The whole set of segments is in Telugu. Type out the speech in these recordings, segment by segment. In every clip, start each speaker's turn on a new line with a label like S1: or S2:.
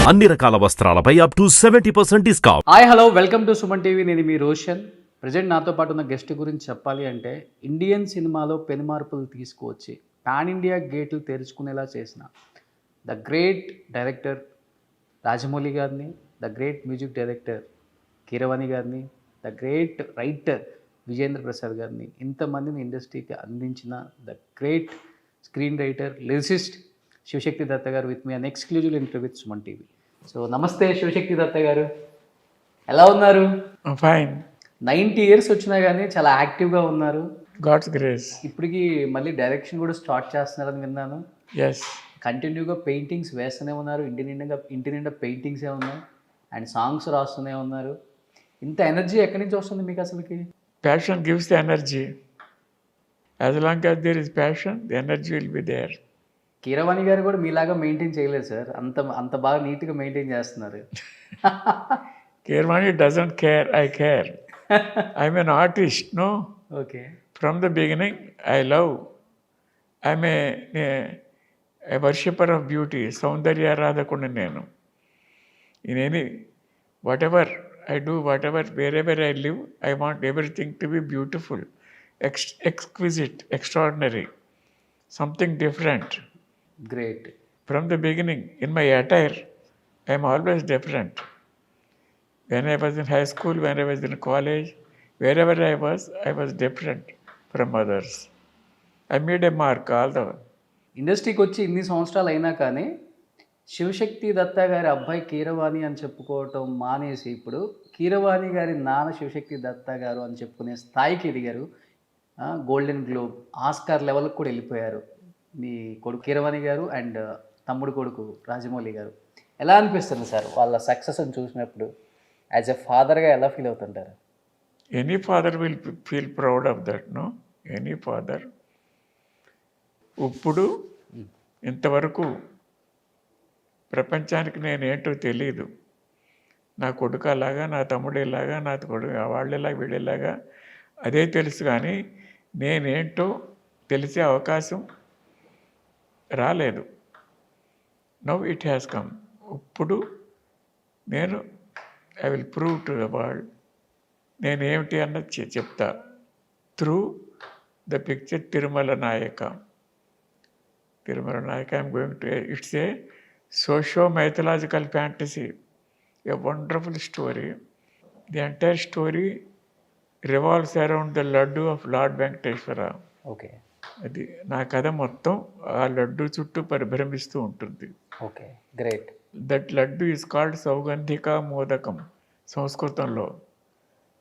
S1: అన్ని రకాల వస్త్రాలపై up to 70% discount.
S2: Hi hello welcome to Suman TV. నేను మీ రోషన్. ప్రజెంట్ నాతో పాటు ఉన్న గెస్ట్ గురించి చెప్పాలి అంటే ఇండియన్ సినిమాలో పెను మార్పులు తీసుకువచ్చి పాన్ ఇండియా గేట్లు తెరుచుకునేలా చేసిన ద గ్రేట్ డైరెక్టర్ రాజమౌళి గారిని, the great music director Keeravani గారిని, the great writer Vijayendra Prasad గారిని, ఇంతమందిని ఇండస్ట్రీకి అందించిన the great screen writer lyricist Shivashakti Datta గారు విత్ మీ an exclusive interview with Suman TV. So నమస్తే శివశక్తి దత్త గారు, ఎలా ఉన్నారు?
S3: ఫైన్.
S2: 90 ఇయర్స్ వచ్చినా కానీ చాలా యాక్టివ్గా ఉన్నారు.
S3: God's grace.
S2: ఇప్పటికి మళ్ళీ డైరెక్షన్ కూడా స్టార్ట్ చేస్తున్నారని విన్నాను.
S3: ఎస్.
S2: కంటిన్యూగా పెయింటింగ్స్ వేస్తూనే ఉన్నారు. ఇంటి నిండా పెయింటింగ్సే ఉన్నాయి అండ్ సాంగ్స్ రాస్తూనే ఉన్నారు. ఇంత ఎనర్జీ ఎక్కడి నుంచి వస్తుంది మీకు అసలుకి?
S3: Passion gives the energy. As long as there is passion, the energy will be there.
S2: Keeravani గారు కూడా మీలాగా మెయింటైన్ చేయలేదు సార్. అంత అంత బాగా నీట్గా మెయింటైన్ చేస్తున్నారు.
S3: Keervani doesn't care, I care. I'm an artist, no?
S2: Okay.
S3: From the beginning, I love. I'm a worshipper of beauty. Saundarya Radhakunda nenu. In any, whatever I do, wherever I live, I want everything to be beautiful, exquisite, extraordinary, something different.
S2: Great.
S3: From the beginning, in my attire, I am always different. When I was in high school, when I was in college, wherever I was different from others. I made a mark all the way.
S2: ఇండస్ట్రీకి వచ్చి ఇన్ని సంవత్సరాలు అయినా కానీ శివశక్తి దత్త గారి అబ్బాయి కీరవాణి అని చెప్పుకోవటం మానేసి ఇప్పుడు కీరవాణి గారి నాన్న శివశక్తి దత్త గారు అని చెప్పుకునే స్థాయికి ఎదిగారు. గోల్డెన్ గ్లోబ్, ఆస్కార్ లెవెల్కి కూడా వెళ్ళిపోయారు మీ కొడుకు కీరవాణి గారు అండ్ తమ్ముడు కొడుకు రాజమౌళి గారు. ఎలా అనిపిస్తుంది సార్ వాళ్ళ సక్సెస్ని చూసినప్పుడు? యాజ్ ఎ ఫాదర్గా ఎలా ఫీల్ అవుతుంటారు?
S3: Any father will feel proud of that, no? Any father. ఇప్పుడు ఇంతవరకు ప్రపంచానికి నేనేంటో తెలియదు. నా కొడుకు అలాగా, నా తమ్ముడు ఇలాగా, నా కొడుకు వాళ్ళలాగా, వీళ్ళలాగా అదే తెలుసు. కానీ నేనేంటో తెలిసే అవకాశం రాలేదు. Now it has come. ఇప్పుడు నేను I will prove to the world నేనేమిటి అన్నది చెప్తా. Through the picture Tirumala Nayaka. I'm going to, it's a socio mythological fantasy, a wonderful story. The entire story revolves around the laddu of Lord Venkateshwara.
S2: Okay.
S3: అది నా కథ మొత్తం ఆ లడ్డు చుట్టూ పరిభ్రమిస్తూ ఉంటుంది.
S2: Okay, great.
S3: That laddu is called సౌగంధికా మోదకం సంస్కృతంలో.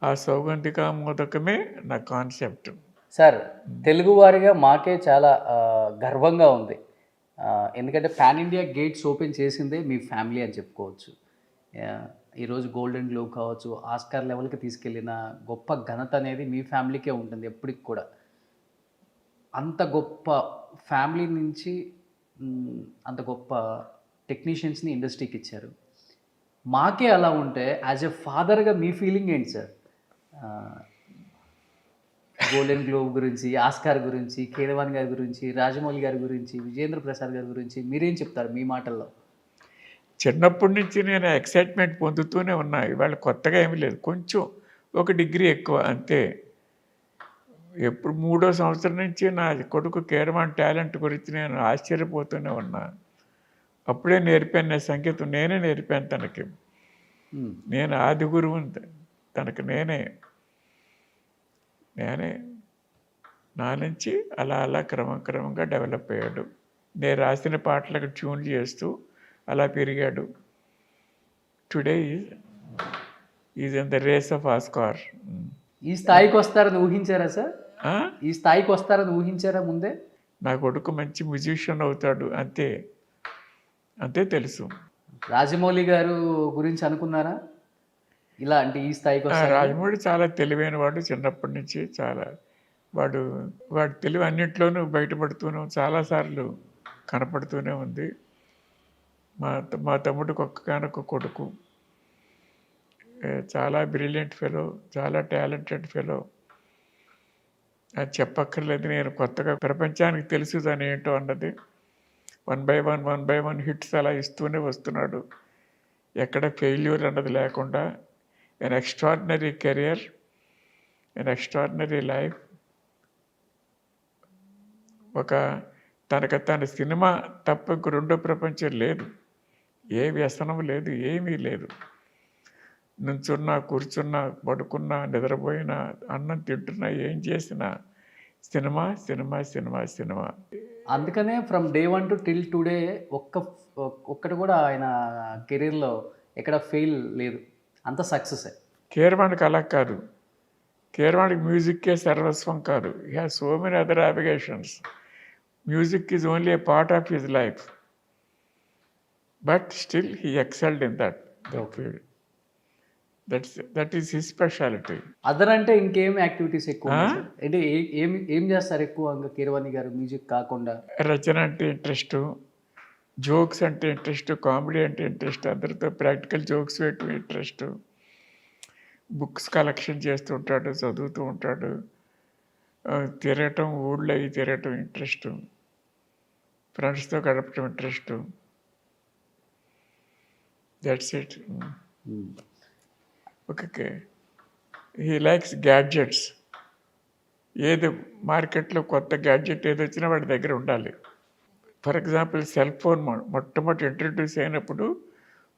S3: ఆ సౌగంధికా మోదకమే నా కాన్సెప్ట్.
S2: సార్, తెలుగువారిగా మాకే చాలా గర్వంగా ఉంది. ఎందుకంటే పాన్ ఇండియా గేట్స్ ఓపెన్ చేసిందే మీ ఫ్యామిలీ అని చెప్పుకోవచ్చు. ఈరోజు గోల్డెన్ గ్లోబ్ కావచ్చు, ఆస్కార్ లెవెల్కి తీసుకెళ్ళిన గొప్ప ఘనత అనేది మీ ఫ్యామిలీకే ఉంటుంది ఎప్పటికి కూడా. అంత గొప్ప ఫ్యామిలీ నుంచి అంత గొప్ప టెక్నీషియన్స్ని ఇండస్ట్రీకి ఇచ్చారు. మాకే అలా ఉంటే యాజ్ ఎ ఫాదర్గా మీ ఫీలింగ్ ఏంటి సార్? గోల్డెన్ గ్లోబ్ గురించి, ఆస్కార్ గురించి, కీరవాణి గారి గురించి, రాజమౌళి గారి గురించి, విజేంద్ర ప్రసాద్ గారి గురించి మీరేం చెప్తారు మీ మాటల్లో?
S3: చిన్నప్పటి నుంచి నేను ఎక్సైట్మెంట్ పొందుతూనే ఉన్నా. ఇవాళ కొత్తగా ఏమీ లేదు. కొంచెం ఒక డిగ్రీ ఎక్కువ అంతే. ఎప్పుడు 3వ సంవత్సరం నుంచి నా కొడుకు కీరవాణి టాలెంట్ గురించి నేను ఆశ్చర్యపోతూనే ఉన్నా. అప్పుడే నేర్పాను నా సంగీతం. నేనే నేర్పాను తనకి. నేను ఆది గురువుని తనకి. నేనే నా నుంచి అలా క్రమంగా డెవలప్ అయ్యాడు. నేను రాసిన పాటలకు ట్యూన్ చేస్తూ అలా పెరిగాడు. Today is in the race of Oscar.
S2: ఈ స్థాయికి వస్తారని ఊహించారా సార్? ఈ స్థాయికి వస్తారని ఊహించారా ముందే?
S3: నా కొడుకు మంచి మ్యూజిషియన్ అవుతాడు అంతే తెలుసు.
S2: రాజమౌళి గారు గురించి అనుకున్నారా ఇలా అంటే ఈ స్థాయికి వస్తారు?
S3: రాజమౌళి చాలా తెలివైన వాడు. చిన్నప్పటి నుంచి చాలా వాడు తెలివి అన్నింటిలోనూ బయటపడుతూనే చాలాసార్లు కనపడుతూనే ఉంది. మా తమ్ముడికి ఒక్కగానొక్క కొడుకు. చాలా బ్రిలియంట్ ఫెలో, చాలా టాలెంటెడ్ ఫెలో. అది చెప్పక్కర్లేదు. నేను కొత్తగా ప్రపంచానికి తెలుసు దాని ఏంటో అన్నది. 1 by 1 హిట్స్ అలా ఇస్తూనే వస్తున్నాడు. ఎక్కడ ఫెయిల్యూర్ అన్నది లేకుండా ఎన్ ఎక్స్ట్రాడినరీ కెరియర్, ఎన్ ఎక్స్ట్రాడినరీ లైఫ్. ఒక తన సినిమా తప్ప ఇంక రెండో ప్రపంచం లేదు. ఏ వ్యసనం లేదు, ఏమీ లేదు. నుంచున్నా, కూర్చున్నా, పడుకున్నా, నిద్రపోయినా, అన్నం తింటున్నా, ఏం చేసినా సినిమా సినిమా సినిమా సినిమా.
S2: అందుకనే from day 1 to till today ఒక్కటి కూడా ఆయన కెరీర్లో ఎక్కడ ఫెయిల్ లేదు, అంత సక్సెస్.
S3: కీరవాణికి అలా కాదు. కీరవాణికి మ్యూజిక్కే సర్వస్వం కాదు. He has so many other applications. Music is only A part of his life, but still he excelled in that field. That is his speciality.
S2: Other అంటే ఇంకేం యాక్టివిటీస్ ఎక్కువ ఉన్నాయి సార్? అంటే ఏం చేస్తారు ఎక్కువ ఇంకా కీరవాణి గారు మ్యూజిక్ కాకుండా?
S3: రచన అంటే ఇంట్రెస్ట్, జోక్స్ అంటే ఇంట్రెస్ట్, కామెడీ అంటే ఇంట్రెస్ట్, అందరితో ప్రాక్టికల్ జోక్స్ వేయటం ఇంట్రెస్ట్, బుక్స్ కలెక్షన్ చేస్తుంటాడు, చదువుతూ ఉంటాడు, తిరగటం, ఊళ్ళో అవి తిరగటం ఇంట్రెస్ట్, ఫ్రెండ్స్తో గడపటం interest. That's it. Okay. He likes gadgets. ఏది మార్కెట్లో కొత్త గ్యాడ్జెట్ ఏది వచ్చినా వాడి దగ్గర ఉండాలి. ఫర్ ఎగ్జాంపుల్ సెల్ ఫోన్ మొట్టమొదటి ఇంట్రడ్యూస్ అయినప్పుడు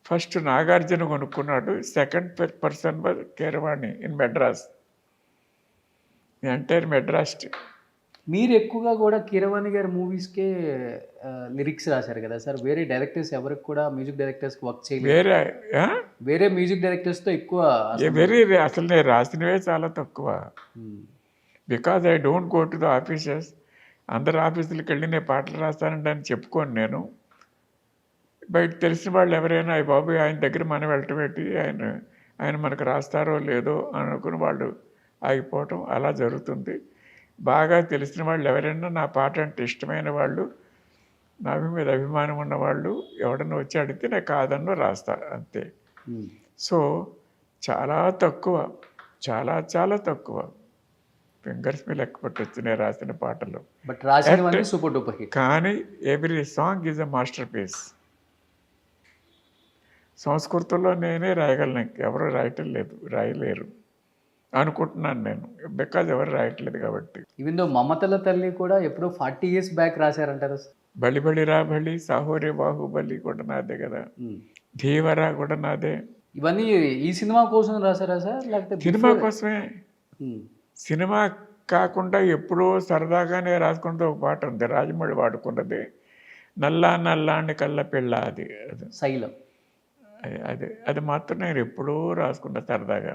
S3: ఫస్ట్ నాగార్జున కొనుక్కున్నాడు. Second person was Keeravani in Madras. Entire Madras.
S2: మీరు ఎక్కువగా కూడా కీరవాణి గారి మూవీస్కే లిరిక్స్ రాశారు కదా సార్? వేరే డైరెక్టర్స్ ఎవరికి కూడా మ్యూజిక్ డైరెక్టర్స్కి వర్క్ చేయలేదు. వేరే మ్యూజిక్ డైరెక్టర్స్తో ఎక్కువ
S3: అసలు నేను రాసినవే చాలా తక్కువ. Because I don't go to the offices. అందరు ఆఫీసులకు వెళ్ళి నేను పాటలు రాస్తానండి అని చెప్పుకోను నేను. బయట తెలిసిన వాళ్ళు ఎవరైనా అయ్యి బాబు ఆయన దగ్గర మనం వెళ్ళటం పెట్టి ఆయన మనకు రాస్తారో లేదో అనుకుని వాళ్ళు ఆగిపోవటం అలా జరుగుతుంది. బాగా తెలిసిన వాళ్ళు ఎవరైనా, నా పాట అంటే ఇష్టమైన వాళ్ళు, నా మీద అభిమానం ఉన్నవాళ్ళు ఎవడన్నా వచ్చి అడిగితే నేను కాదన్నో రాస్తా, అంతే. సో చాలా తక్కువ, చాలా చాలా తక్కువ. ఫింగర్స్ మీద లెక్క పట్టొచ్చు నేను రాసిన పాటలు.
S2: బట్ రాసినవన్నీ సూపర్ డూపర్ హిట్.
S3: కానీ every song is a masterpiece. సంస్కృతంలో నేనే రాయగలను, ఎవరు రాయలేరు అనుకుంటున్నాను నేను. బికాజ్ ఎవరు రాయట్లేదు కాబట్టి.
S2: ఈవెన్ దో మమతల తల్లి కూడా ఎప్పుడో 40 years బ్యాక్ రాశారంటారు.
S3: బలి బలి రా బలి, సాహోరే బాహుబలి కూడా నాదే కదా, ధీవరా కూడా నాదే.
S2: ఇవన్నీ ఈ సినిమా కోసం రాశారా సార్, లేకపోతే
S3: సినిమా కోసమే? సినిమా కాకుండా ఎప్పుడో సరదాగానే రాసుకుంటే ఒక పాట ఉంది, రాజమౌళి వాడుకున్నది, నల్లా నల్లాండి కళ్ళ పిల్ల. అది
S2: శైలం.
S3: అది మాత్రం నేను ఎప్పుడూ రాసుకున్నా సరదాగా.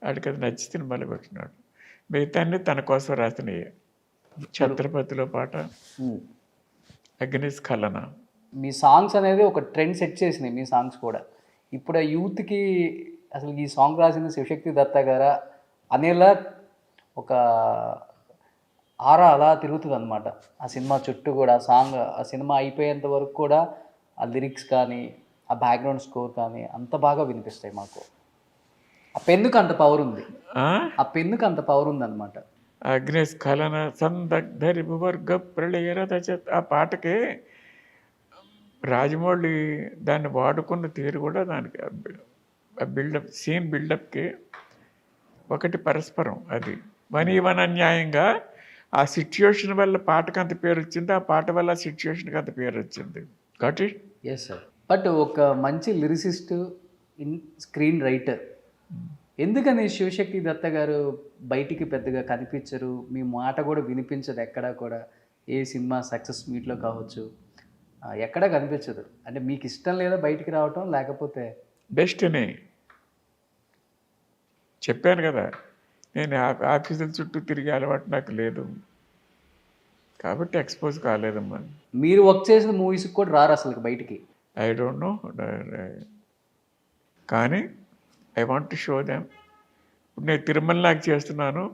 S3: వాడికి అది నచ్చి సినిమాలు పెట్టినాడు. మిగతాన్ని తన కోసం రాసినవి. ఛత్రపతిలో పాట, అగ్నిస్ఖలన.
S2: మీ సాంగ్స్ అనేది ఒక ట్రెండ్ సెట్ చేసినాయి మీ సాంగ్స్ కూడా. ఇప్పుడు ఆ యూత్కి అసలు ఈ సాంగ్ రాసిన శివశక్తి దత్త గారా అనేలా ఒక ఆరా అలా తిరుగుతుంది అనమాట ఆ సినిమా చుట్టూ కూడా. ఆ సినిమా అయిపోయేంత వరకు కూడా ఆ లిరిక్స్ కానీ, ఆ బ్యాక్గ్రౌండ్ స్కోర్ కానీ అంత బాగా వినిపిస్తాయి మాకు. ఆ పెన్నుకు అంత పవర్ ఉంది, ఆ పెన్నుకు అంత పవర్ ఉంది అనమాట.
S3: అగ్నిస్ఖలన సందగ్ధరి వర్గ ప్రళయరథ. ఆ పాటకి రాజమౌళి దాన్ని వాడుకున్న తీరు కూడా దానికి బిల్డప్, సీన్ బిల్డప్కి ఒకటి పరస్పరం. అది వనీవనన్యాయంగా ఆ సిచ్యుయేషన్ వల్ల పాటకు అంత పేరు వచ్చింది, ఆ పాట వల్ల ఆ సిచ్యుయేషన్కి అంత పేరు వచ్చింది. కాబట్టి
S2: ఎస్ సార్. బట్ ఒక మంచి లిరిసిస్ట్, స్క్రీన్ రైటర్, ఎందుకని శివశక్తి దత్త గారు బయటికి పెద్దగా కనిపించరు? మీ మాట కూడా వినిపించదు ఎక్కడా కూడా. ఏ సినిమా సక్సెస్ మీట్లో కావచ్చు, ఎక్కడా కనిపించదు. అంటే మీకు ఇష్టం లేదా బయటికి రావటం, లేకపోతే
S3: డెస్టినీ? చెప్పాను కదా, నేను ఆఫీసుల చుట్టూ తిరిగే అలవాటు నాకు లేదు కాబట్టి ఎక్స్పోజ్ కాలేదమ్మా.
S2: మీరు వర్క్ చేసిన మూవీస్కి కూడా రారు అసలు బయటికి?
S3: ఐ డోంట్ నో, కానీ I want to show them. ఇప్పుడు నేను తిరుమలకి చేస్తున్నాను.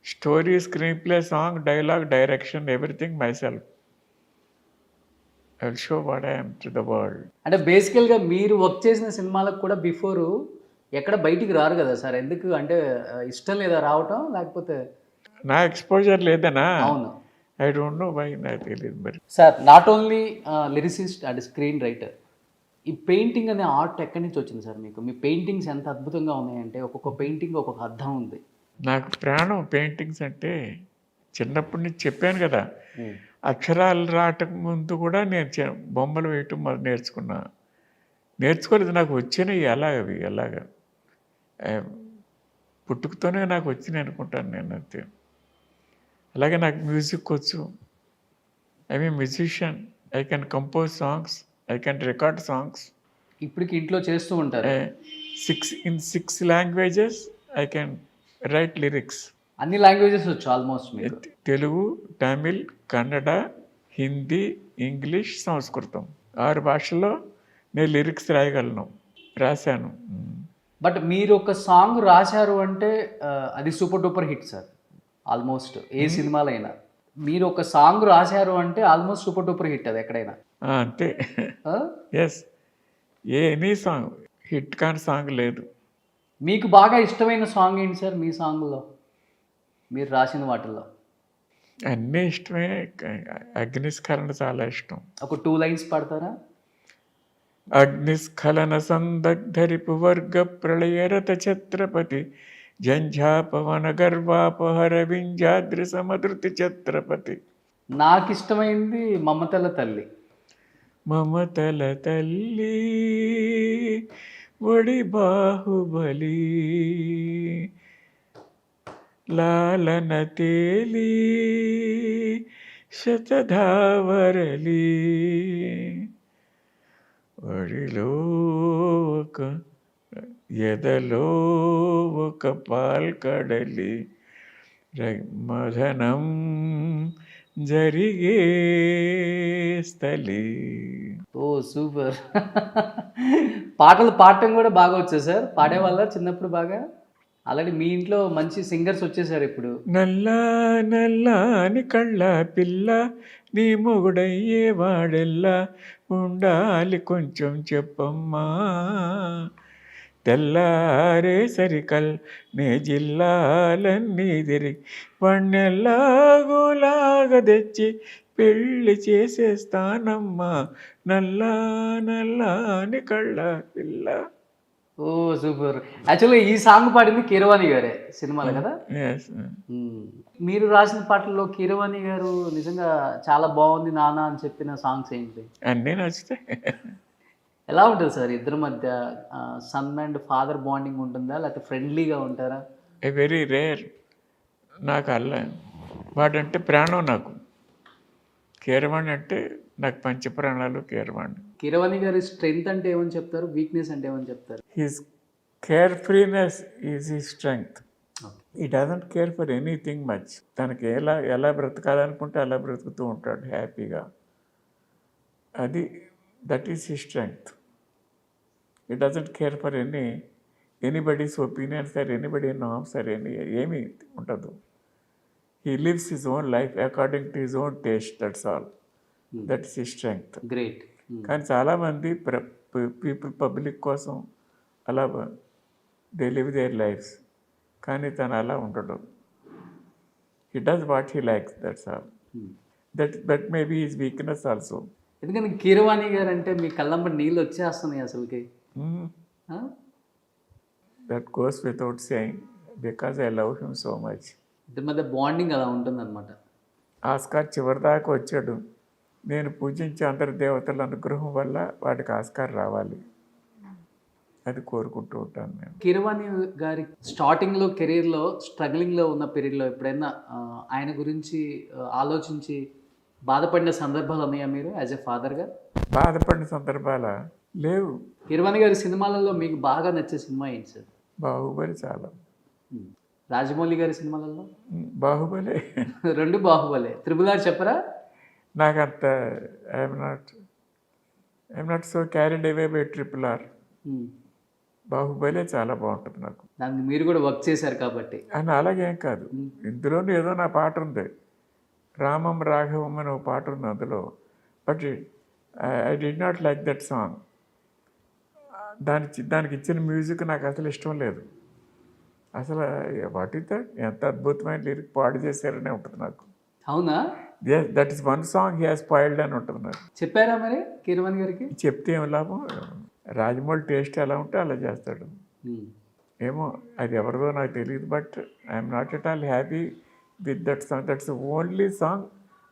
S3: Story, screen play, song, dialogue, direction, everything my self. I will show what I am to the world.
S2: అంటే బేసికల్గా మీరు వర్క్ చేసిన సినిమాలకు కూడా బిఫోరు ఎక్కడ బయటికి రారు కదా సార్? ఎందుకు అంటే ఇష్టం లేదా రావటం, లేకపోతే
S3: నా ఎక్స్పోజర్ లేదనా?
S2: అవును.
S3: ఐ డోంట్ నో వై, నాకు తెలియదు మరి.
S2: Sir not only lyricist and screen writer, ఈ పెయింటింగ్ అనే ఆర్ట్ ఎక్కడి నుంచి వచ్చింది సార్ మీకు? మీ పెయింటింగ్స్ ఎంత అద్భుతంగా ఉన్నాయంటే ఒక్కొక్క పెయింటింగ్ ఒక్కొక్క అర్థం ఉంది.
S3: నాకు ప్రాణం పెయింటింగ్స్ అంటే. చిన్నప్పటి నుంచి చెప్పాను కదా, అక్షరాలు రావటం ముందు కూడా నేను బొమ్మలు వేయటం నేర్చుకున్నా. నేర్చుకోలేదు, నాకు వచ్చినాయి అవి ఎలాగా పుట్టుకతోనే నాకు వచ్చినాయి అనుకుంటాను నేను అంతే. అలాగే నాకు మ్యూజిక్ వచ్చు. I mean musician. I can compose songs, I can record songs.
S2: ఇప్పటికి ఇంట్లో చేస్తూ ఉంటారు.
S3: 6 languages I can write lyrics.
S2: అన్ని లాంగ్వేజెస్ వచ్చు ఆల్మోస్ట్ మీకు.
S3: తెలుగు, తమిళ్, కన్నడ, హిందీ, ఇంగ్లీష్, సంస్కృతం 6 భాషల్లో నేను లిరిక్స్ రాశాను.
S2: బట్ మీరు ఒక సాంగ్ రాశారు అంటే అది super duper hit sir. Almost ఏ సినిమాలో అయినా మీరు ఒక సాంగ్ రాశారు అంటే ఆల్మోస్ట్ సూపర్ డూపర్ హిట్ అది ఎక్కడైనా.
S3: అంతే. ఎస్, ఎనీ సాంగ్ హిట్ కాని సాంగ్ లేదు.
S2: మీకు బాగా ఇష్టమైన సాంగ్ ఏంటి సార్ మీ సాంగ్లో, మీరు రాసిన వాటిల్లో?
S3: అన్నీ ఇష్టమే. అగ్నిస్ఖలన చాలా ఇష్టం.
S2: ఒక 2 lines పాడతారా?
S3: అగ్నిస్ఖలన సందగ్ధరిపు వర్గ ప్రళయరత ఛత్రపతి జంఝాపవన గర్వాపహర వింజాద్రి సమధృతి ఛత్రపతి.
S2: నాకు ఇష్టమైంది మమతల తల్లి.
S3: మమతల తల్లి ఒడి బాహుబలి లాలన తేలి శతధావరలి ఒడిలో ఒక ఎదలో ఒక పాల్కడలి మదనం జరిగే స్థలి.
S2: ఓ సూపర్. పాటలు పాడటం కూడా బాగా వచ్చా సార్? పాడేవాళ్ళ చిన్నప్పుడు బాగా? ఆల్రెడీ మీ ఇంట్లో మంచి సింగర్స్ వచ్చేసారు ఇప్పుడు.
S3: నల్లా నల్లాని కళ్ళ పిల్ల నీ మొగుడయ్యే వాడెల్లా ఉండాలి కొంచెం చెప్పమ్మా. తెల్లారే సరికల్ నే జిల్లాలన్నీ తిరిగి వన్నెల్లాగోలాగా తెచ్చి పెళ్ళి చేసేస్తానమ్మా. నల్లా నల్లాని కళ్ళ పిల్ల.
S2: ఓ సూపర్. యాక్చువల్గా ఈ సాంగ్ పాడింది కీరవాణి గారే సినిమాలో కదా? మీరు రాసిన పాటల్లో కీరవాణి గారు నిజంగా చాలా బాగుంది నాన్న అని చెప్పిన సాంగ్స్ ఏంటి?
S3: అన్నీ నచ్చుతాయి.
S2: ఎలా ఉంటుంది సార్ ఇద్దరి మధ్య? సన్ అండ్ ఫాదర్ బాండింగ్ ఉంటుందా, లేకపోతే ఫ్రెండ్లీగా ఉంటారా?
S3: Very rare. నాకు వాడంటే ప్రాణం. నాకు కీరవాణి అంటే నాకు పంచప్రాణాలు.
S2: కీరవాణి గారి స్ట్రెంగ్త్ అంటే ఏమని చెప్తారు, వీక్నెస్ అంటే ఏమని చెప్తారు?
S3: His carefreeness is his strength. He doesn't care for anything much. తనకి ఎలా బ్రతకాలనుకుంటే అలా బ్రతుకుతూ ఉంటాడు హ్యాపీగా. That is his strength. He doesn't care for anybody's opinions or anybody norms or ఏమీ ఉండదు. He lives his own life according to his own taste. That's all. That is his strength.
S2: Great.
S3: కానీ చాలామంది పబ్లిక్ కోసం అలా దే లివ్ దేర్ లైఫ్స్. కానీ తను అలా ఉండడు. He does what he likes. That's all. That may be his weakness also.
S2: ఎందుకంటే కీరవాణి గారు అంటే మీ కళ్ళంబడి నీళ్ళు వచ్చేస్తున్నాయి అసలుకి.
S3: That goes without saying because I love him so much.
S2: ఇద్దరి మధ్య బాండింగ్ అలా ఉంటుందన్నమాట.
S3: ఆస్కార్ చివరిదాకా వచ్చాడు. నేను పూజించే అందరి దేవతల అనుగ్రహం వల్ల వాటికి ఆస్కార్ రావాలి, అది కోరుకుంటూ ఉంటాను నేను.
S2: కీరవాణి గారి స్టార్టింగ్లో కెరీర్లో స్ట్రగ్లింగ్లో ఉన్న పీరియడ్లో ఎప్పుడైనా ఆయన గురించి ఆలోచించి బాధపడిన సందర్భాలు ఉన్నాయా మీరు యాజ్ ఎ ఫాదర్గా?
S3: బాధపడిన సందర్భాల లేవు.
S2: కీరవాణి గారి సినిమాలలో మీకు బాగా నచ్చే సినిమా ఏంటి సార్?
S3: బాహుబలి. చాలా.
S2: రాజమౌళి గారి సినిమాలలో?
S3: బాహుబలి.
S2: 2 బాహుబలి. RRR చెప్పరా?
S3: నాకంత I'm not so carried away by RRR. Baahubali చాలా బాగుంటుంది నాకు.
S2: దానికి మీరు కూడా వర్క్ చేశారు కాబట్టి.
S3: అని అలాగేం కాదు. ఇందులోనూ ఏదో నా పాట ఉంది, రామం రాఘవం అని ఒక పాట ఉంది అందులో. But I did not like that song. దానికి ఇచ్చిన మ్యూజిక్ నాకు అసలు ఇష్టం లేదు. అసలు వాట్ ఇస్ దట్, ఎంత అద్భుతమైన లిరిక్ పాడు చేశారనే ఉంటుంది నాకు.
S2: అవునా?
S3: That is one song he has spoiled అని ఉంటుంది నాకు.
S2: చెప్పారా మరి కీరవాణి గారికి?
S3: చెప్తే ఏం లాభం, రాజమౌళి టేస్ట్ ఎలా ఉంటే అలా చేస్తాడు.
S2: ఉమ్.
S3: ఏమో అది ఎవరిదో నాకు తెలియదు, but I'm not at all happy with that song. That's only song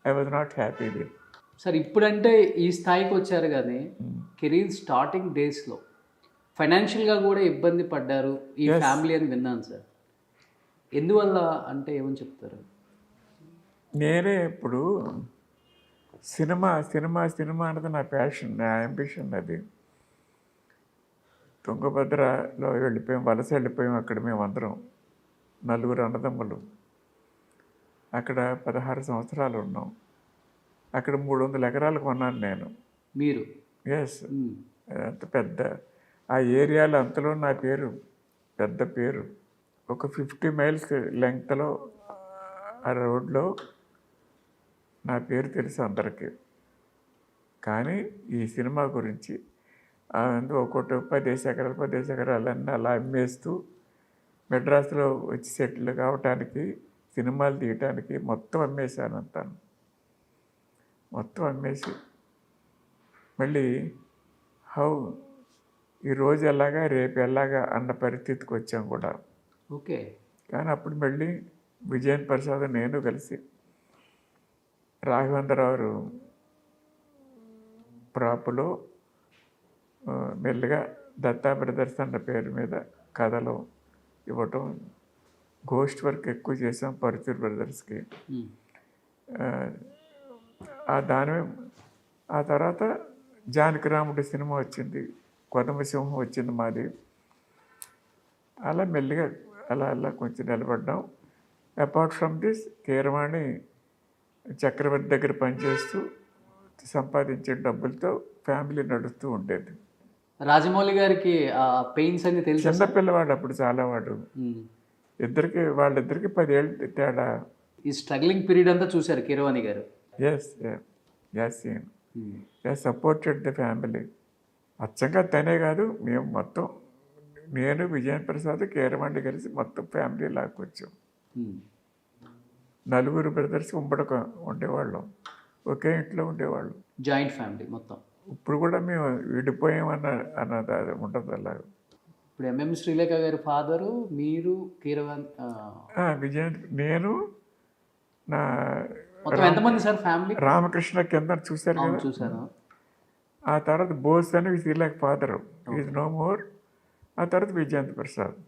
S3: I was not happy with.
S2: Sir ఇప్పుడంటే ఈ స్థాయికి వచ్చారు కానీ కెరీర్ స్టార్టింగ్ డేస్లో ఫైనాన్షియల్గా కూడా ఇబ్బంది పడ్డారు ఈ ఫ్యామిలీ అని విన్నాను సార్. ఎందువల్ల అంటే ఏమని చెప్తారు?
S3: నేనే ఇప్పుడు సినిమా సినిమా సినిమా అన్నది నా ప్యాషన్, నా అంబిషన్. అది తుంగభద్రలో వెళ్ళిపోయాం, వలస వెళ్ళిపోయాం. అక్కడ మేము అందరం 4 అన్నదమ్ములు. అక్కడ 16 సంవత్సరాలు ఉన్నాం. అక్కడ 300 ఎకరాలు కొన్నాను నేను.
S2: మీరు?
S3: ఎస్. అంత పెద్ద ఆ ఏరియాలో అంతలో నా పేరు పెద్ద పేరు. ఒక 50 మైల్స్ లెంగ్త్లో ఆ రోడ్లో నా పేరు తెలుసు అందరికీ. కానీ ఈ సినిమా గురించి ఒకటి 10 ఎకరాలన్నీ అలా అమ్మేస్తూ మెడ్రాస్లో వచ్చి సెటిల్ కావటానికి, సినిమాలు తీయటానికి మొత్తం అమ్మేశాను అంతాను. మొత్తం అమ్మేసి మళ్ళీ ఈరోజు ఎలాగా రేపు ఎలాగా అన్న పరిస్థితికి వచ్చాం కూడా.
S2: ఓకే.
S3: కానీ అప్పుడు మళ్ళీ విజయన్ ప్రసాద్ నేను కలిసి రాఘవేంద్రరావు ప్రాపులో మెల్లిగా దత్తా బ్రదర్స్ అన్న పేరు మీద కథలు ఇవ్వటం, గోస్ట్ వర్క్ ఎక్కువ చేసాం పరుచూర్ బ్రదర్స్కి. ఆ తర్వాత జానకిరాముడి సినిమా వచ్చింది, కొదమసింహం వచ్చింది మాది. అలా మెల్లిగా అలా కొంచెం నిలబడ్డాం. అపార్ట్ ఫ్రమ్ దిస్ కీరవాణి చక్రవర్తి దగ్గర పనిచేస్తూ సంపాదించే డబ్బులతో ఫ్యామిలీ నడుస్తూ ఉండేది.
S2: రాజమౌళి గారికి పెయిన్స్ అని తెలుసు.
S3: చిన్నపిల్లవాడు అప్పుడు, చాలా వాడు. వాళ్ళిద్దరికి 10 ఏళ్ళు తేడా.
S2: ఈ స్ట్రగ్లింగ్ పీరియడ్ అంతా చూశారు Keeravani garu.
S3: Yes supported the family. అచ్చంగా తనే కాదు, మేము మొత్తం, నేను విజయన్ ప్రసాద్ కీరవాణి కలిసి మొత్తం ఫ్యామిలీ లాక్కొచ్చాం. 4 బ్రదర్స్ ఉండేవాళ్ళం, ఒకే ఇంట్లో ఉండేవాళ్ళం.
S2: జాయింట్ ఫ్యామిలీ మొత్తం.
S3: ఇప్పుడు కూడా మేము విడిపోయామన్నది అది ఉంటుంది అలాగ.
S2: ఇప్పుడు ఎంఎం శ్రీలేఖ గారి ఫాదరు, మీరు, కీరవాణి,
S3: విజయన్, నేను, నా
S2: మొత్తం ఎంతమంది సార్ ఫ్యామిలీ?
S3: రామకృష్ణ కింద చూశారు కదా.
S2: చూశాను.
S3: ఆ తర్వాత బోస్ అని Srilekha father, is no more. ఆ తర్వాత విజయంత్ ప్రసాద్.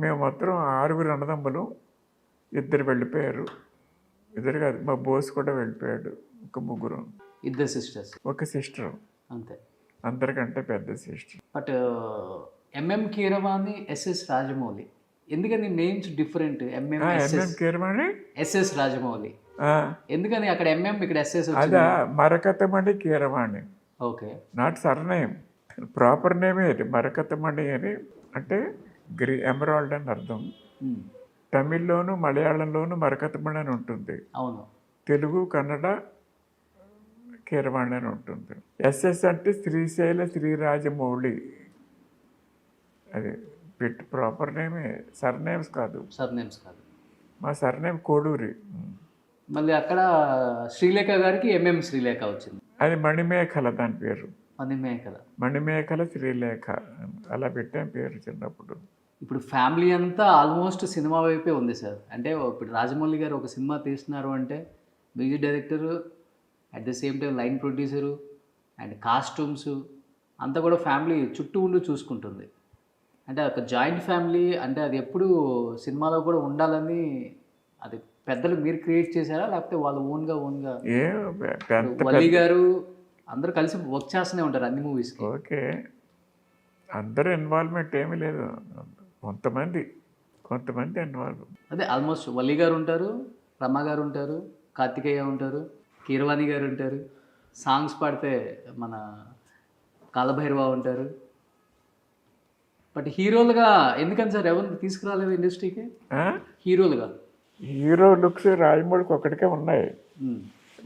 S3: మేము మొత్తం 6 అన్నదమ్ములు. 2 వెళ్ళిపోయారు. 2 కాదు, మా బోస్ కూడా వెళ్ళిపోయాడు. ఒక 3.
S2: 2 సిస్టర్స్,
S3: ఒక సిస్టర్,
S2: అంతే.
S3: అందరికంటే పెద్ద sister.
S2: But MM Keeravani, SS Rajamouli, ఎందుకని names different? MM
S3: Keeravani,
S2: SS Rajamouli, ఎందుకని అక్కడ ఎంఎం ఇక్కడ ఎస్ఎస్?
S3: అదా Marakathamani Keeravani.
S2: Okay.
S3: Not surname, proper నేమే అది. మరకతమణి అని అంటే ఎమరాల్డ్ అని అర్థం. తమిళ్లోను మలయాళంలోను మరకతమణి అని ఉంటుంది.
S2: అవును.
S3: తెలుగు, కన్నడ కీరవాణి అని ఉంటుంది. ఎస్ఎస్ అంటే శ్రీశైల శ్రీరాజమౌళి. అది ప్రాపర్ నేమే, సర్నేమ్స్ కాదు.
S2: సర్నేమ్స్ కాదు.
S3: మా సర్నేమ్ కోడూరి.
S2: మళ్ళీ అక్కడ శ్రీలేఖ గారికి ఎంఎం శ్రీలేఖ వచ్చింది.
S3: అది మణిమేఖల, దాని పేరు
S2: మణిమేఖల
S3: శ్రీలేఖ, అలా పెట్టాం పేరు చిన్నప్పుడు.
S2: ఇప్పుడు ఫ్యామిలీ అంతా ఆల్మోస్ట్ సినిమా వైపే ఉంది సార్. అంటే ఇప్పుడు రాజమౌళి గారు ఒక సినిమా తీస్తున్నారు అంటే music director, at the same time line producer and costumes అంతా కూడా ఫ్యామిలీ చుట్టూ ఉండి చూసుకుంటుంది. అంటే ఒక జాయింట్ ఫ్యామిలీ అంటే అది ఎప్పుడు సినిమాలో కూడా ఉండాలని అది పెద్దలు మీరు క్రియేట్ చేశారా, లేకపోతే వాళ్ళు ఓన్గా వల్లి గారు అందరూ కలిసి వర్క్ చేస్తూనే ఉంటారు అన్ని మూవీస్కి?
S3: ఓకే, అందరూ ఇన్వాల్వ్మెంట్ ఏమీ లేదు, కొంతమంది ఇన్వాల్వ్.
S2: అదే ఆల్మోస్ట్ వల్లి గారు ఉంటారు, రమ గారు ఉంటారు, కార్తికేయ ఉంటారు, కీరవాణి గారు ఉంటారు, సాంగ్స్ పాడితే మన కాలభైరవ ఉంటారు. బట్ హీరోలుగా ఎందుకని సార్ ఎవరిని తీసుకురాలేదు ఇండస్ట్రీకి?
S3: హీరో లుక్స్ రాజమౌళికి ఒక్కడికే ఉన్నాయి,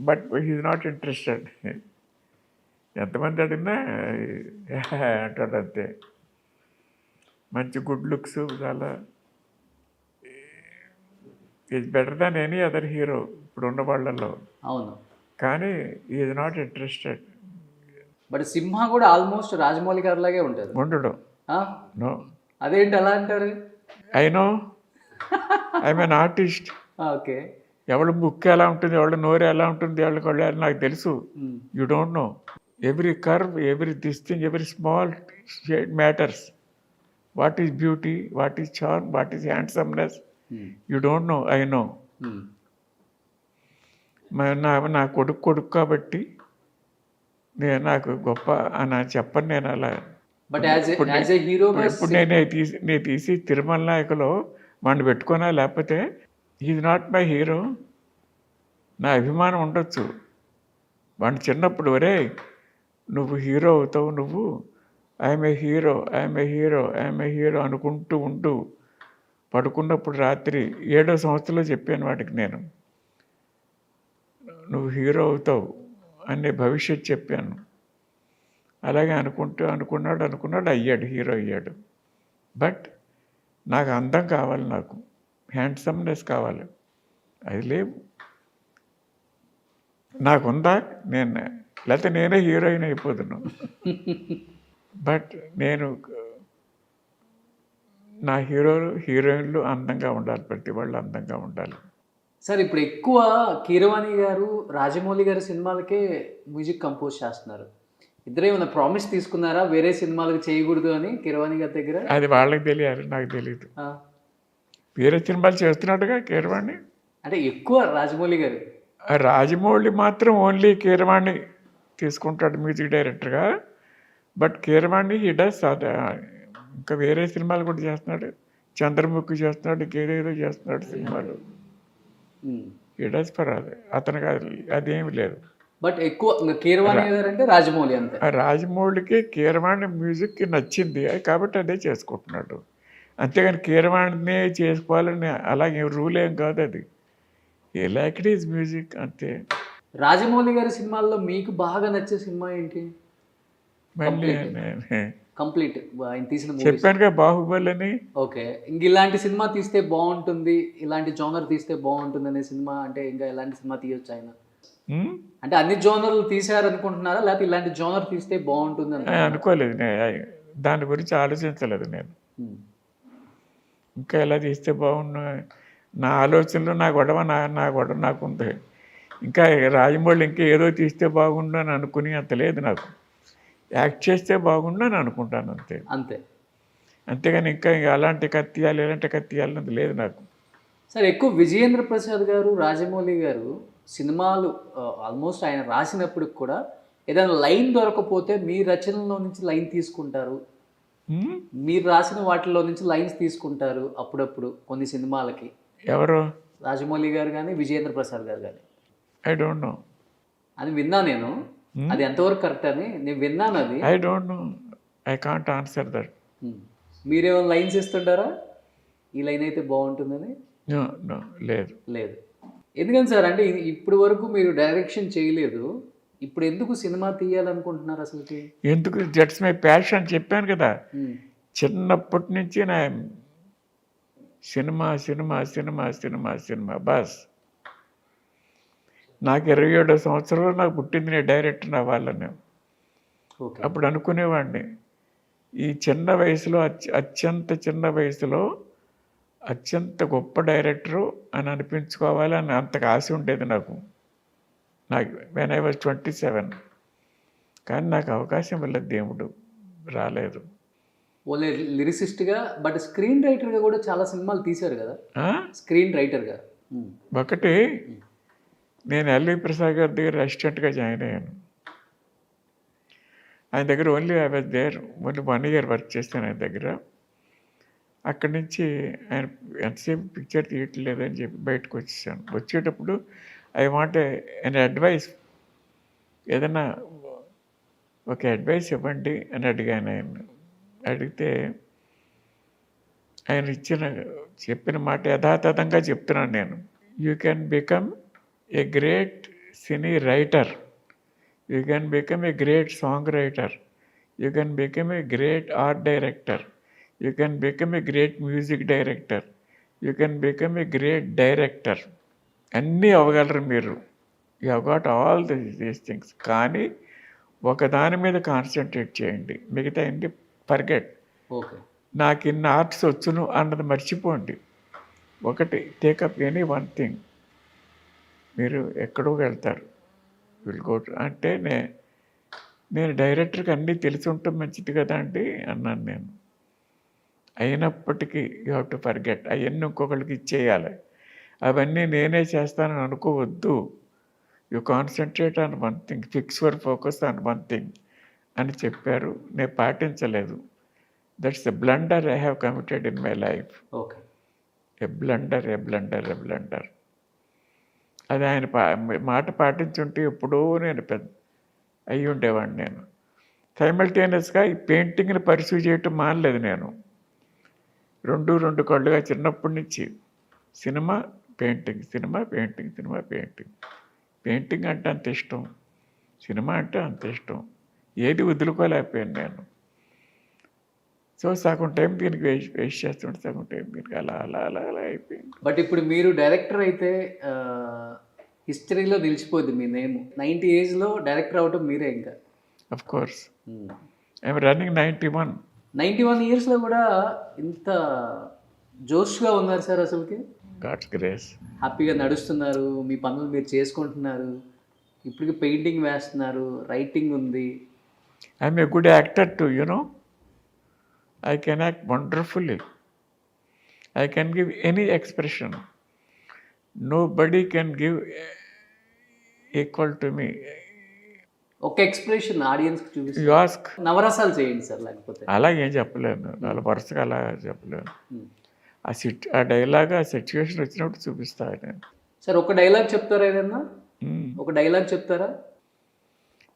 S3: బట్ హీఈస్ నాట్ ఇంట్రెస్టెడ్. ఎంతమంది అడిగినా అంటాడు అంతే. మంచి గుడ్ లుక్స్, చాలా is better than any other hero ఇప్పుడున్న వాళ్ళల్లో.
S2: అవును.
S3: కానీ ఈజ్ నాట్ ఇంట్రెస్టెడ్.
S2: బట్ సింహ కూడా ఆల్మోస్ట్ రాజమౌళి గారి లాగే ఉంటుంది.
S3: ఉండడు. నో.
S2: అదేంటి అలా అంటారు?
S3: I know. I'm an artist.
S2: Okay.
S3: ఎవరి బుక్ ఎలా ఉంటుంది, ఎవరి నోరు ఎలా ఉంటుంది, ఎవరి కళ్ళు నాకు తెలుసు. You don't know. Every curve, every this thing, every small shade matters. What is beauty, what is charm, what is handsomeness, you don't know. I know. నా కొడుకు కాబట్టి నాకు గొప్ప అని చెప్పను నేను అలా.
S2: బట్ యాజ్ ఏ హీరోగా
S3: ఇప్పుడు నేను తీసి తిరుమల నాయకులో వాడిని పెట్టుకున్నా, లేకపోతే ఈజ్ నాట్ మై హీరో. నా అభిమానం ఉండొచ్చు. వాడిని చిన్నప్పుడు ఒరే నువ్వు హీరో అవుతావు, నువ్వు I'm a hero, I'm a hero, I'm a hero అనుకుంటూ ఉంటూ పడుకున్నప్పుడు రాత్రి 7వ సంవత్సరంలో చెప్పాను వాడికి నేను, నువ్వు హీరో అవుతావు అనే భవిష్యత్తు చెప్పాను. అలాగే అనుకున్నాడు, అయ్యాడు, హీరో అయ్యాడు. బట్ నాకు అందం కావాలి, నాకు హ్యాండ్సమ్నెస్ కావాలి, అది లేవు. నాకుందా లేకపోతే నేనే హీరోయిన్ అయిపోదును. బట్ నా హీరోయిన్లు అందంగా ఉండాలి, ప్రతి వాళ్ళు అందంగా ఉండాలి.
S2: సార్ ఇప్పుడు ఎక్కువ కీరవాణి గారు రాజమౌళి గారి సినిమాలకే మ్యూజిక్ కంపోజ్ చేస్తున్నారు. ఇద్దరు ఏమైనా ప్రామిస్ తీసుకున్నారా వేరే సినిమాలకు చేయకూడదు అని కీరవాణి గారి దగ్గర?
S3: అది వాళ్ళకి తెలియాలి, నాకు తెలియదు. వేరే సినిమాలు చేస్తున్నాడుగా కీరవాణి.
S2: అంటే ఎక్కువ రాజమౌళి గారు.
S3: రాజమౌళి మాత్రం ఓన్లీ కీరవాణి తీసుకుంటాడు మ్యూజిక్ డైరెక్టర్గా. బట్ కీరవాణి హీ డస్ ఇంకా వేరే సినిమాలు కూడా చేస్తున్నాడు. చంద్రముఖి చేస్తున్నాడు, ఇంకేదేదో చేస్తున్నాడు సినిమాలు. హీ డస్ ఫర్ అతనికి అదేమి లేదు.
S2: బట్ ఎక్కువ కీరవాణి గారు అంటే రాజమౌళి అంతే.
S3: రాజమౌళికి కీరవాణి మ్యూజిక్ నచ్చింది కాబట్టి అదే చేసుకుంటున్నాడు. అంతేగాని కీరవాణినే చేసుకోవాలని అలాగే రూల్ ఏం కాదు. అది ఏ లైక్ ఇట్ ఈజ్ మ్యూజిక్ అంతే.
S2: రాజమౌళి గారి సినిమాల్లో మీకు బాగా నచ్చే సినిమా ఏంటి?
S3: మళ్ళీ
S2: కంప్లీట్ ఆయన తీసిన
S3: చెప్పానుగా, బాహుబలి అని.
S2: ఓకే. ఇంక ఇలాంటి సినిమా తీస్తే బాగుంటుంది, ఇలాంటి జోనర్ తీస్తే బాగుంటుంది అనే సినిమా అంటే ఇంకా ఎలాంటి సినిమా తీయొచ్చు ఆయన? అంటే అన్ని జోనర్లు తీసారు అనుకుంటున్నారా, లేకపోతే ఇలాంటి జోనర్ తీస్తే బాగుంటుంది అని
S3: అనుకోలేదు. దాని గురించి ఆలోచించలేదు నేను. ఇంకా ఎలా తీస్తే బాగుండు నా ఆలోచనలో నా గొడవ నాకు ఉంది. ఇంకా రాజమౌళి ఇంకా ఏదో తీస్తే బాగుండు అని అనుకుని అంత లేదు నాకు. యాక్ట్ చేస్తే బాగుండు అని అనుకుంటాను అంతే. అంతేగాని ఇంకా అలాంటి కత్తియాలు ఇలాంటి కత్తియాలు అంత లేదు నాకు.
S2: సార్ ఎక్కువ విజయేంద్ర ప్రసాద్ గారు రాజమౌళి గారు సినిమాలు ఆల్మోస్ట్ ఆయన రాసినప్పుడు కూడా ఏదైనా లైన్ దొరకపోతే మీ రచనలో నుంచి లైన్ తీసుకుంటారు, మీరు రాసిన వాటిలో నుంచి లైన్స్ తీసుకుంటారు అప్పుడప్పుడు కొన్ని సినిమాలకి.
S3: ఎవరు?
S2: రాజమౌళి గారు కానీ విజయేంద్ర ప్రసాద్ గారు కానీ.
S3: ఐ డోంట్ నో
S2: అని విన్నా నేను. అది ఎంతవరకు కరెక్ట్ అని నేను విన్నాను. అది
S3: I don't know, I can't answer that.
S2: మీరేమైనా లైన్స్ ఇస్తుంటారా ఈ లైన్ అయితే బాగుంటుందని?
S3: లేదు.
S2: ఎందుకని సార్? అంటే ఇప్పుడు వరకు మీరు డైరెక్షన్ చేయలేదు, ఇప్పుడు ఎందుకు సినిమా తీయాలనుకుంటున్నారు అసలుకి?
S3: ఎందుకు? దట్స్ మై ప్యాషన్ చెప్పాను కదా. చిన్నప్పటి నుంచి నా cinema cinema cinema cinema cinema bus. నాకు 27వ సంవత్సరంలో నాకు పుట్టింది, నేను డైరెక్టర్ అవ్వాలని. అప్పుడు అనుకునేవాడిని ఈ చిన్న వయసులో అత్యంత చిన్న వయసులో అత్యంత గొప్ప డైరెక్టరు అని అనిపించుకోవాలి అని అంతగా ఆశ ఉండేది నాకు వెన్ ఐ వాజ్ 27. కానీ నాకు అవకాశం వెళ్ళదు, దేవుడు రాలేదు.
S2: ఓన్లీ లిరిసిస్ట్గా, బట్ స్క్రీన్ రైటర్గా కూడా చాలా సినిమాలు తీశారు కదా. స్క్రీన్ రైటర్గా
S3: ఒకటి నేను ఎల్వి ప్రసాద్ గారి దగ్గర అసిస్టెంట్గా జాయిన్ అయ్యాను. ఆయన దగ్గర only I was there only 1 year work చేస్తాను ఆయన దగ్గర. అక్కడి నుంచి ఆయన ఎంతసేపు పిక్చర్ తీయట్లేదు అని చెప్పి బయటకు వచ్చేసాను. వచ్చేటప్పుడు ఐ వాంట్ ఎన్ అడ్వైస్, ఏదైనా ఒక అడ్వైస్ ఇవ్వండి అని అడిగాను ఆయన. అడిగితే ఆయన చెప్పిన మాట యథాతథంగా చెప్తున్నాను నేను. You can become a great cine writer, you can become a great song writer, you can become a great art director, you can become a great music director, you can become a great director. అన్నీ అవ్వగలరు మీరు. You have got all these things. కానీ ఒక దాని మీద కాన్సన్ట్రేట్ చేయండి, మిగతా అన్ని ఫర్గెట్.
S2: ఓకే.
S3: నాకు ఇన్ని ఆర్ట్స్ వచ్చును అన్నది మర్చిపోండి. ఒకటి టేకప్ ఎనీ వన్ థింగ్, మీరు ఎక్కడో వెళ్తారు. విల్ గో అంటే నేను డైరెక్టర్కి అన్నీ తెలిసి ఉండటం మంచిది కదా అండి అన్నాను నేను. అయినప్పటికీ యూ హ్యావ్ టు ఫర్గెట్. అవన్నీ ఇంకొకరికి ఇచ్చేయాలి. అవన్నీ నేనే చేస్తానని అనుకోవద్దు. You concentrate on one thing, fix your focus on one thing అని చెప్పారు. నేను పాటించలేదు. That's a blunder I have committed in my life.
S2: Okay.
S3: A blunder. అది ఆయన మాట పాటించుంటే ఎప్పుడో నేను పెద్ద అయ్యి ఉండేవాడిని. నేను సైమల్టేనియస్గా ఈ పెయింటింగ్ని పర్సూ చేయటం మానలేదు నేను. రెండు కళ్ళుగా చిన్నప్పటి నుంచి cinema painting, cinema painting, cinema painting. Painting అంటే అంత ఇష్టం, సినిమా అంటే అంత ఇష్టం. ఏది వదులుకోలేకపోయాను నేను. సో సగం టైం దీనికి వేస్ట్ చేస్తుంటే సగం టైం దీనికి అలా అయిపోయింది.
S2: బట్ ఇప్పుడు మీరు డైరెక్టర్ అయితే హిస్టరీలో నిలిచిపోద్ది మీ నేమ్. 90 ఏజ్లో డైరెక్టర్ అవటం మీరే ఇంకా.
S3: Of course I'm running 91.
S2: 91 ఇయర్స్లో కూడా ఇంత జోష్గా ఉన్నారు సార్ అసలుకి.
S3: God's grace.
S2: హ్యాపీగా నడుస్తున్నారు, మీ పనులు మీరు చేసుకుంటున్నారు, ఇప్పటికి పెయింటింగ్ వేస్తున్నారు, రైటింగ్ ఉంది.
S3: I'm a good actor to, you know. I can act wonderfully. I can give any expression. Nobody can give equal to me.
S2: ఒక ఎక్స్ప్రెషన్ ఆడియన్స్కి చూపిస్తారు.
S3: You ask.
S2: నవరసాలు చేయండి సార్, లేకపోతే
S3: అలా ఏం చెప్పలేను, అలా వరుసగా అలా చెప్పలేను. ఆ డైలాగ్ ఆ సిచ్యువేషన్ వచ్చినప్పుడు చూపిస్తాను నేను.
S2: సార్ ఒక డైలాగ్ చెప్తారా ఏదన్నా? ఒక డైలాగ్ చెప్తారా?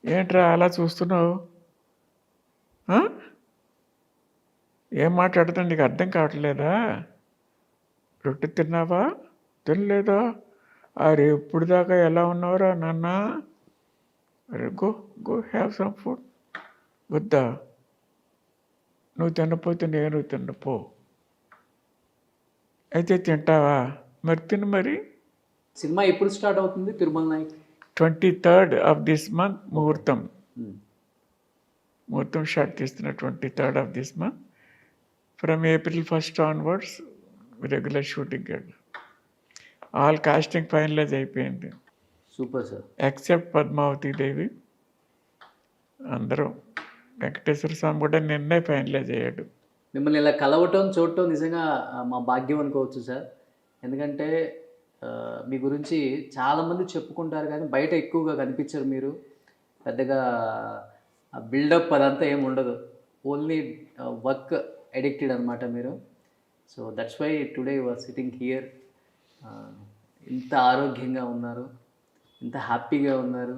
S3: ఏంట్రా అలా చూస్తున్నావు? ఏం మాట్లాడుతుంది, నీకు అర్థం కావట్లేదా? రొట్టె తిన్నావా, తినలేదా? అరే ఇప్పుడు దాకా ఎలా ఉన్నావురా నాన్న? అరే గో హ్యావ్ సమ్ ఫుడ్. వద్దా? నువ్వు తినపోతే నేను తినపో. అయితే తింటావా? మరి తిను మరి.
S2: సినిమా ఎప్పుడు స్టార్ట్ అవుతుంది Tirumala Naik?
S3: 23rd of this month ముహూర్తం. ముహూర్తం షాట్ తీస్తున్న 23rd of this month. From April 1st onwards, regular shooting. All casting finalize అయిపోయింది.
S2: Super sir.
S3: ఎక్సెప్ట్ పద్మావతి దేవి. అందరూ వెంకటేశ్వర స్వామి కూడా నిన్నే ఫైనలైజ్ అయ్యాడు.
S2: మిమ్మల్ని ఇలా కలవటం చూడటం నిజంగా మా భాగ్యం అనుకోవచ్చు సార్. ఎందుకంటే మీ గురించి చాలామంది చెప్పుకుంటారు కానీ బయట ఎక్కువగా కనిపించరు. మీరు పెద్దగా బిల్డప్ అదంతా ఏమి ఉండదు, ఓన్లీ వర్క్ అడిక్టెడ్ అనమాట మీరు. So that's why today you are sitting here. ఇంత ఆరోగ్యంగా ఉన్నారు, ఇంత హ్యాపీగా ఉన్నారు.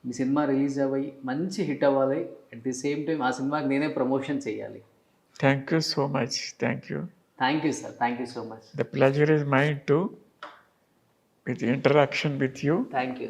S2: మీ సినిమా రిలీజ్ అవ్వి మంచి హిట్ అవ్వాలి, అట్ ది సేమ్ టైం ఆ సినిమాకి నేనే ప్రమోషన్ చేయాలి.
S3: Thank you so much. Thank you
S2: sir. Thank you so much.
S3: The pleasure is mind to with interaction with you.
S2: Thank you.